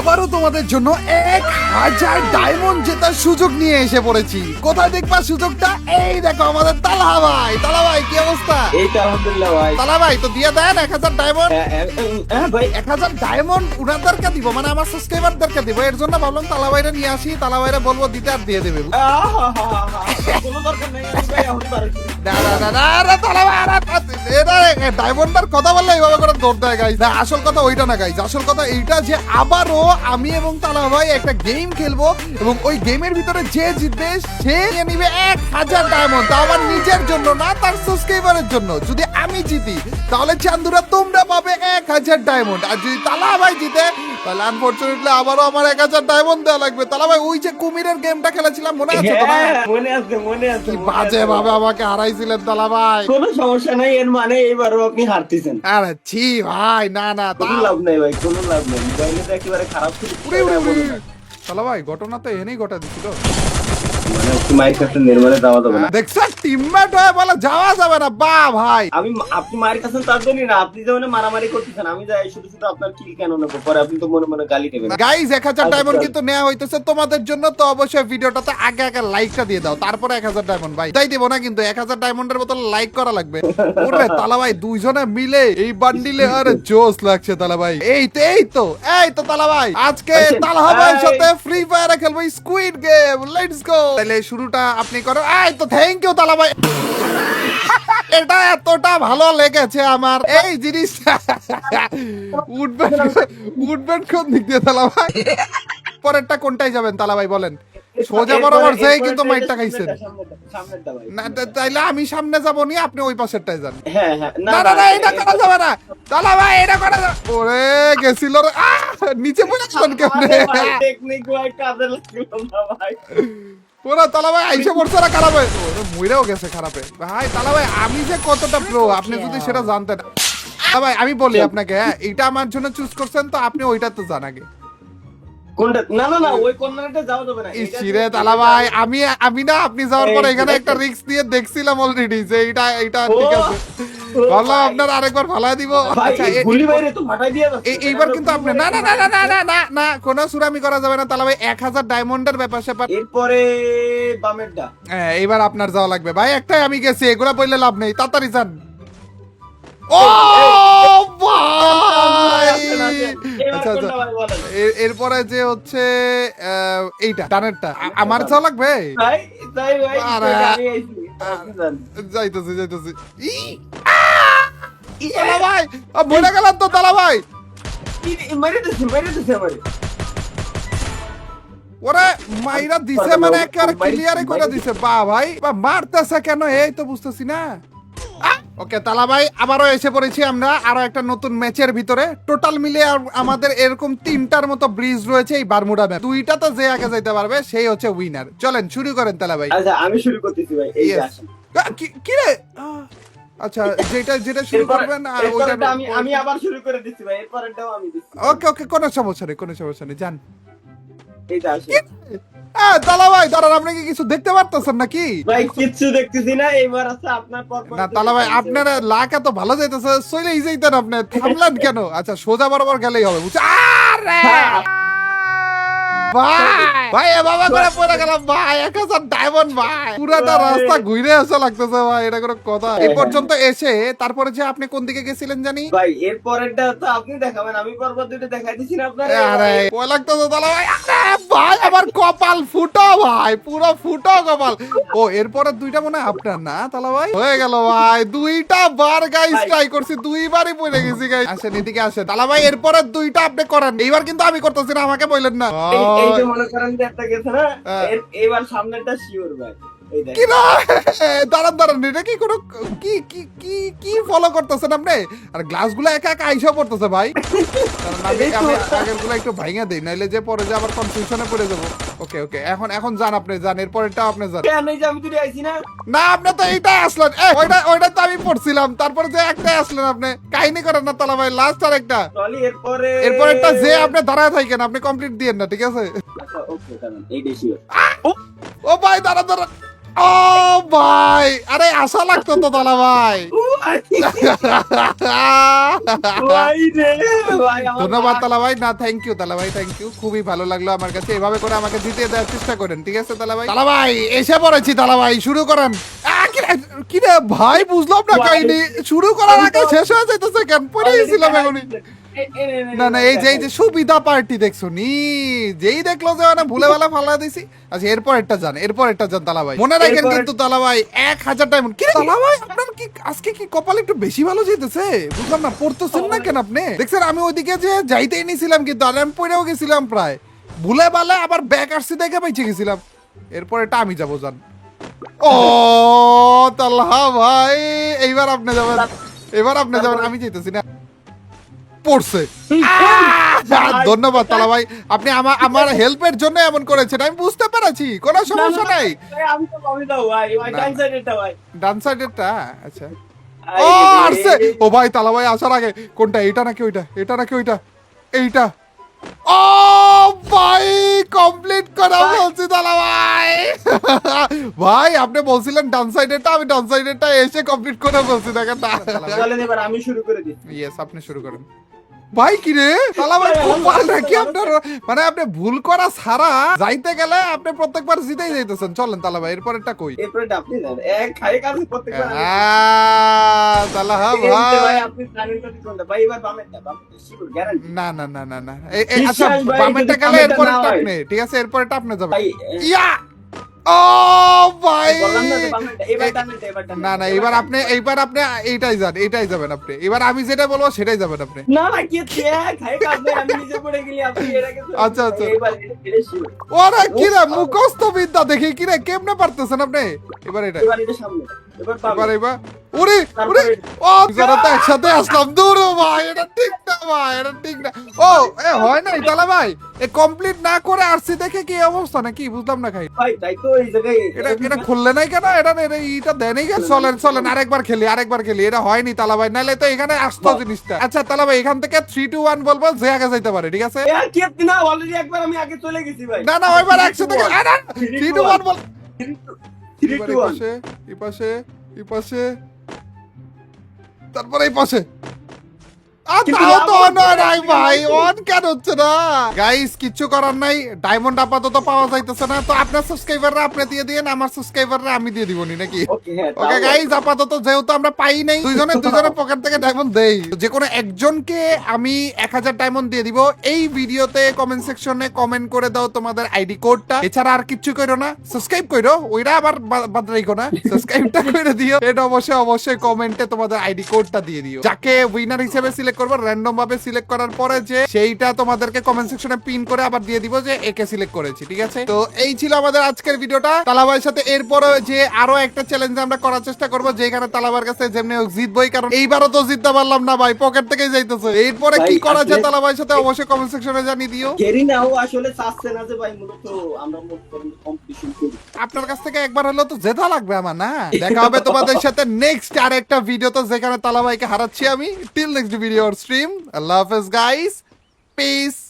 আবারও তোমাদের জন্য 1000 ডায়মন্ড জেতার সুযোগ নিয়ে এসে পড়েছি। কোথায় দেখবা সুযোগটা? এই দেখো আমাদের তালহা ভাই। তালহা ভাই কি অবস্থা? এই তো আলহামদুলিল্লাহ ভাই। তালহা ভাই তো দিয়ে দেন 1000 ডায়মন্ড। হ্যাঁ ভাই 1000 ডায়মন্ড উনাদেরকে দিব, মানে আমার সাবস্ক্রাইবারদেরকে দিব। এর জন্য ভাবলাম তালা ভাইরা নিয়ে আসি, তালা ভাইরা বলবো দিতে আর দিয়ে দেবে। কোনো দরকার নেই আমি ভাই এখন পারছি। ডায়মন্ডের কথা বললে এইভাবে করে দৌড় দেয় গাইজ। না আসল কথা ওইটা না গাইজ, আসল কথা এইটা যে আবারও আমি এবং তালা ভাই একটা গেম খেলবো এবং ওই গেমের ভিতরে যে জিতবে সে নিয়ে নিবে 1000 ডায়মন্ড। তা আমার নিজের জন্য না, তার সাবস্ক্রাইবারের জন্য। যদি আমি জিতি তাহলে চান্দুরা তোমরা পাবে 1000 ডায়মন্ড, আর যদি তালা ভাই জিতে তাহলে আনফরচুনেটলি আবারও আমার 1000 ডায়মন্ড দেওয়া লাগবে। তালা ভাই ওই যে কুমিরের গেমটা খেলেছিলাম মনে আছে তো? হ্যাঁ, মনে আছে মনে আছে। কি বাজে ভাবে আমাকে হারাইছিলেন তালা ভাই। কোনো সমস্যা নাই, এর মানে এবারও আপনি হারতেছেন। আরে ছি ভাই, না না কোনো লাভ নাই ভাই, কোনো লাভ নাই। মোবাইলে তো একেবারে খারাপ ছিল। তালা ভাই ঘটনা তো এনেই ঘটা দিছিল। মানে আপনি মায়ের কাছে নির্মলে যাওয়া যাবে না। দেখছেন টিমমেট হয়ে বলে যাওয়া যাবে না। বা ভাই আপনি মায়ের কাছে তার জন্যই না, আপনি যেমন মারামারি করতেছেন, আমি যাই শুধু শুধু আপনার কিল কেন নেবো, পরে আপনি তো মনে মনে গালি দেবেন। গাইস 1000 ডায়মন্ড কিন্তু নেওয়া হইতেছে তোমাদের জন্য। তো অবশ্যই ভিডিওটাতে আগে আগে লাইকটা দিয়ে দাও, তারপরে 1000 ডায়মন্ড ভাই তাই দেবো না কিন্তু 1000 ডায়মন্ডের মতো লাইক করা লাগবে। ওরে তালা ভাই দুইজনে মিলে এই বান্ডিলে আরে জোস লাগছে তালা ভাই। এই তো তালা ভাই আজকে তালহা ভাইয়ের সাথে ফ্রি ফায়ারে খেলবো স্কুইড গেম। Let's go. তাহলে শুরুটা আপনি করো। এই তো থ্যাংক ইউ তালা ভাই। এটা এতটা ভালো লেগেছে আমার এই জিনিসটা। উঠবেন কোন দিক দিয়ে তালা ভাই? পরেরটা কোনটাই যাবেন তালা ভাই বলেন? সোজা বরাবর যেই কিন্তু মাইরটা খাইছেন। সামনেরটা ভাই। না তাইলে আমি সামনে যাবো নি, আপনি ওই পাশেরটায় যান। হ্যাঁ হ্যাঁ, না না না এটা করা যাবে না তালা ভাই, এটা করা যাবে। ওরে গেছিল রে। নিচে পড়ে গেলেন কেমনে? টেকনিক ভাই কাজে লাগলো না ভাই। পুরো তালা ভাই আইসা পড়ছে না খারাপ হয়। ওরে মইরাও গেছে খারাপে। ভাই তালা ভাই আমি যে কতটা প্রো আপনি যদি সেটা জানতেন। তালা ভাই আমি বলি আপনাকে, হ্যাঁ এটা আমার জন্য চুজ করছেন তো আপনি ওইটা তো জান আগে। কোনটা? না না না, ওই কর্নারটা যাওয়া যাবে না। ইসিরে তালা ভাই আমি না আপনি যাওয়ার পরে এখানে একটা রিস্ক দিয়ে দেখছিলাম অলরেডি যে এটা ঠিক আছে। বললাম আপনার আরেকবার ফালা দিব। আচ্ছা গুলি বাইরে তো ফাটাই দিয়া যাচ্ছে। এইবার কিন্তু আপনি না না না না না না না না কোনো সুরামি করা যাবে না তালা ভাই। 1000 ডায়মন্ডের ব্যাপার স্যাপার। এরপরে বামেরটা। হ্যাঁ এইবার আপনার যাওয়া লাগবে ভাই। একটাই আমি গেছি, এগুলা বললে লাভ নেই, তাড়াতাড়ি যান। ও ভাই আচ্ছা আচ্ছা এরপরে যে হচ্ছে এইটা ডানেরটা আমার যাওয়া লাগবে। ভাই তাই ভাই আরে, আমি আইছি। আপনি যান। যাইতেছি তালা ভাই মরে গেলাম তো তালা ভাই। মেরে দিছে আমারে। ওরে মাইরা দিছে মানে একেবারে ক্লিয়ারে করে দিছে। বা ভাই বা মারতেছে কেন এই তো বুঝতেছি না। ওকে তালা ভাই আবারও এসে পড়েছি আমরা আরো একটা নতুন ম্যাচের ভিতরে। টোটাল মিলে আমাদের এরকম 3টার মতো ব্রিজ রয়েছে এই বারমুডা ম্যাচ। 2টা তো যে আগে যাইতে পারবে সেই হচ্ছে উইনার। চলেন শুরু করেন তালা ভাই। আচ্ছা আমি শুরু করতেছি ভাই, এই যে Yes. আসেন। কি রে? আচ্ছা যেটা শুরু করবেন আর ওইটা এরপরটা আমি আবার শুরু করে দিচ্ছি ভাই, এরপরটাও আমি দিচ্ছি। ওকে কোনো সমস্যা নেই যান। এই যে আসেন। তালা ভাই দাঁড়ান, আপনি কি কিছু দেখতে পারতেছেন নাকি? ভাই কিচ্ছু দেখতেছি না, এইবার আছে আপনার পর। না তালা ভাই আপনার লাক এত ভালো যাইতেছে, চলেই যাইতেন আপনি, থামলেন কেন? আচ্ছা সোজা বরাবর গেলেই হবে বুঝছো? আরে ভাই বাবা করে পড়ে গেলাম ভাই। 1000 ডায়মন্ড ভাই, পুরাটা রাস্তা ঘুরে আসা লাগতেছে ভাই, এটা কোনো কথা? এই পর্যন্ত এসে তারপরে যে আপনি কোন দিকে গেছিলেন জানি? ভাই এরপরেরটা তো আপনি দেখাবেন, আমি পরপর দুটো দেখাই দিছি না আপনার। আরে ভয় লাগতেছে তালা ভাই। আরে ভাই আমার কপাল ফুটো ভাই, পুরো ফুটো কপাল। ও এরপরে 2টা মনে হয় আপনার না তালা ভাই? হয়ে গেল ভাই, 2টা বার গাইস ট্রাই করছি, 2বারই পড়ে গেছি গাইস। আসেন এদিকে আসেন তালা ভাই, এরপরে 2টা আপনি করেন। এইবার কিন্তু আমি করতেছি না, আমাকে বললেন না। এই যে মনে করেন যে একটা গেছে না, এবার সামনেরটা শিওর ভাই। এই দেখেন। কি না দাঁড়ান এটা কি কোনো কি ফলো করতেছেন আপনি? আর গ্লাসগুলো একা একা আইসা পড়তেছে ভাই। কারণ আমি আগেরগুলো একটু ভাঙা দেই, নাইলে যে পরে যে আবার কনফিউশনে পড়ে যাবো। ওকে এখন যান আপনি যান, এরপরেরটাও আপনি যান। কেন এই যে আমি দুটো আইছি না? না আপনি তো এইটাই আসলেন। ওইটা তো আমি পড়ছিলাম, তারপরে যে একটাই আসলেন আপনি। কাহিনী করেন না তালা ভাই, লাস্ট আর একটা। চলি এরপরে। এরপরেরটা যে আপনি দাঁড়ায় থাকেন, আপনি কমপ্লিট দিয়েন না ঠিক আছে? আচ্ছা ওকে, কারণ এইটাই শিওর। ও ভাই দাঁড়া ও ভাই, আরে আশা লাগতো তো তালা ভাই। ভাই রে ভাই আমার ধন্যবাদ তালা ভাই, না থ্যাংক ইউ তালা ভাই, থ্যাংক ইউ, খুবই ভালো লাগলো আমার কাছে। এভাবে করে আমাকে জিতিয়ে দেওয়ার চেষ্টা করেন, ঠিক আছে তালা ভাই? তালা ভাই এসে পড়েছি তালা ভাই, শুরু করেন। কি রে ভাই, বুঝলাম না কাহিনী, শুরু করার আগে শেষ হয়ে যাইতেছে কেন? পড়ে গেছিলাম এখনই। না না, এই যে সুবিধা পার্টি দেখছো নি, যেই দেখলো যে মানে ভুলে ভালা ফালা দিছি। আচ্ছা এরপর একটা যান, এরপর একটা যান তালা ভাই, মনে রাখেন কিন্তু তালা ভাই 1000 ডায়মন্ড। কি রে তালা ভাই, আপনার কি আজকে কি কপাল একটু বেশি ভালো যেতেছে? বুঝলাম না, পড়তেছেন না কেন আপনি? দেখছেন আমি ওইদিকে যে যাইতেই নিছিলাম কিন্তু আর আমি পড়েও গেছিলাম প্রায়, ভুলে ভালে আবার ব্যাক আসছি দেখে পাইছে গেছিলাম। এরপর এটা আমি যাবো, যান। ও তালা ভাই, এইবার আপনি যাবেন, এবার আপনি যাবেন, আমি যেতেছি না। পড়ছে। ধন্যবাদ তালা ভাই, আপনি আমার হেল্পের জন্য এমন করেছেন, আমি বুঝতে পেরেছি, কোনো সমস্যা নাই। আমি তো কমই দাও ভাই, ভাই ডান সাইডেরটা ভাই। ডান সাইডেরটা, আচ্ছা। ও আসছে, ও ভাই তালা ভাই আসার আগে কোনটা, এটা নাকি ওইটা, এটা নাকি ওইটা, এইটা। ও ভাই কমপ্লিট করা বলছি তালা ভাই। ভাই আপনি বলছিলেন ডান সাইডেরটা, আমি ডান সাইডেরটা এসে কমপ্লিট করে বলছি, দেখেন না। চলেন এবার আমি শুরু করে দিই। ইয়েস, আপনি শুরু করেন। ভাই কি রে তালা ভাই, কপাল নাকি আপনার, মানে আপনি ভুল করা ছাড়া যাইতে গেলে আপনি প্রত্যেকবার জিতেই যাইতেছেন। চলেন তালা ভাই, এরপরটা কই? এরপরে আপনি দেন, এক খাই কাজ প্রত্যেকবার আমি- তালা এই যে ভাই, ভাই আপনি জানেন কত কোনটা ভাই, এবার বামেরটা, বামেরটা শিওর গ্যারান্টি না না না না না, আচ্ছা বিশ্বাস ভাই, বামেরটা যদি গেলে বামেরটা এরপরে না হয়। আপনি, ঠিক আছে এরপরটা আপনি যাবেন। ভাই ইয়া, ও ভাই, বললাম না যে বামেরটা, এবার ডানেরটা, এবার ডানেরটা। না না, এবার আপনি এইটাই যান, এইটাই যাবেন আপনি। এবার আমি যেটা বলবো সেটাই যাবেন আপনি। না না কি হচ্ছে, এক খাই কাজ ভাই, আমি নিজে পড়ে গেলি, আপনি এর আগে তো- আচ্ছা, আচ্ছা। এবার এটা শিওর। ওরে কি রে মুখস্থ বিদ্যা দেখি, কি রে কেমনে পারতেছেন আপনি? এবার এটা, এবার এটা সামনে, এবার এবার বামে। এবার ওরে ওরে, ও যারা তো একসাথে আসলাম, দূর ভাই, এটা ঠিক না ভাই, এটা ঠিক না। ও হয় না তালা ভাই, এ কমপ্লিট না করে আসছি দেখে কি অবস্থা নাকি, বুঝলাম না খাই। ভাই তাই তো এই জায়গায় এটা খুললে নাই কেন? এটা দেনই কেন? চলেন চলেন আরেকবার খেলি, এটা হয়নি তালা ভাই, নাহলে তো এখানে আসতো জিনিসটা। আচ্ছা তালা ভাই, এখান থেকে 3 2 1 বলবো, যে আগে যাইতে পারে, ঠিক আছে? এ কি হচ্ছে না, অলরেডি একবার আমি আগে চলে গেছি ভাই। না না, ওইবার একসাথে 3 2 1 বল। 3 এবার 2 এই 1 পাশে, এই পাশে, এই পাশে, তারপরে এই পাশে। কিন্তু তাও তো আমার নয় নাই তো ভাই, একদম অন কেন হচ্ছে না? গাইস কিচ্ছু করার নাই, ডায়মন্ড আপাতত পাওয়া যাইতেছে না, তো আপনার সাবস্ক্রাইবাররা আপনি দিয়ে দিয়েন, আমার সাবস্ক্রাইবাররা আমি দিয়ে দিবনি নাকি? ওকে হ্যাঁ ওকে গাইস, আপাতত যেহেতু আমরা পাই নাই, দুইজনের পকেট থেকে ডায়মন্ড দেই, যে কোনো একজনকে আমি 1000 ডায়মন্ড দিয়ে দিব। এই ভিডিওতে কমেন্ট সেকশনে কমেন্ট করে দাও তোমাদের আইডি কোডটা, এছাড়া আর কিচ্ছু কইরো না, সাবস্ক্রাইব কইরো, ওইটা আবার বাদ রাখো না, সাবস্ক্রাইবটা করে দিও। এটা অবশ্যই কমেন্টে তোমাদের আইডি কোডটা দিয়ে দিও। যাকে উইনার হিসেবে সিলেক্ট করবো, র্যান্ডম ভাবে সিলেক্ট করার পরে যে সেইটা তোমাদেরকে কমেন্ট সেকশনে পিন করে আবার দিয়ে দিব যে একে সিলেক্ট করেছি, ঠিক আছে? তো এই ছিল আমাদের আজকের ভিডিওটা তালাভাইয়ের সাথে। এরপরে যে আরো একটা চ্যালেঞ্জ আমরা করার চেষ্টা করবো, যেখানে তালাভাইয়ের কাছে যেমনি হোক জিতবই, কারণ এইবারও তো জিততে পারলাম না ভাই, পকেট থেকেই যাইতেছে। এরপরে কি ভাই, করা যায় আসলে- তালাভাইয়ের সাথে অবশ্যই কমেন্ট সেকশনে জানিয়ে দিও। গেরি না, ও আসলে চাচ্ছে না যে ভাই মূলত আমরা কম্পিটিশন করি। আপনার কাছ থেকে একবার হলেও তো জেতা লাগবে আমার, না? দেখা হবে তোমাদের সাথে নেক্সট আর একটা ভিডিওতে, যেখানে তালাভাইকে হারাচ্ছি আমি। টিল নেক্সট ভিডিও স্ট্রিম, আল্লাহ হাফেজ গাইস, পিস।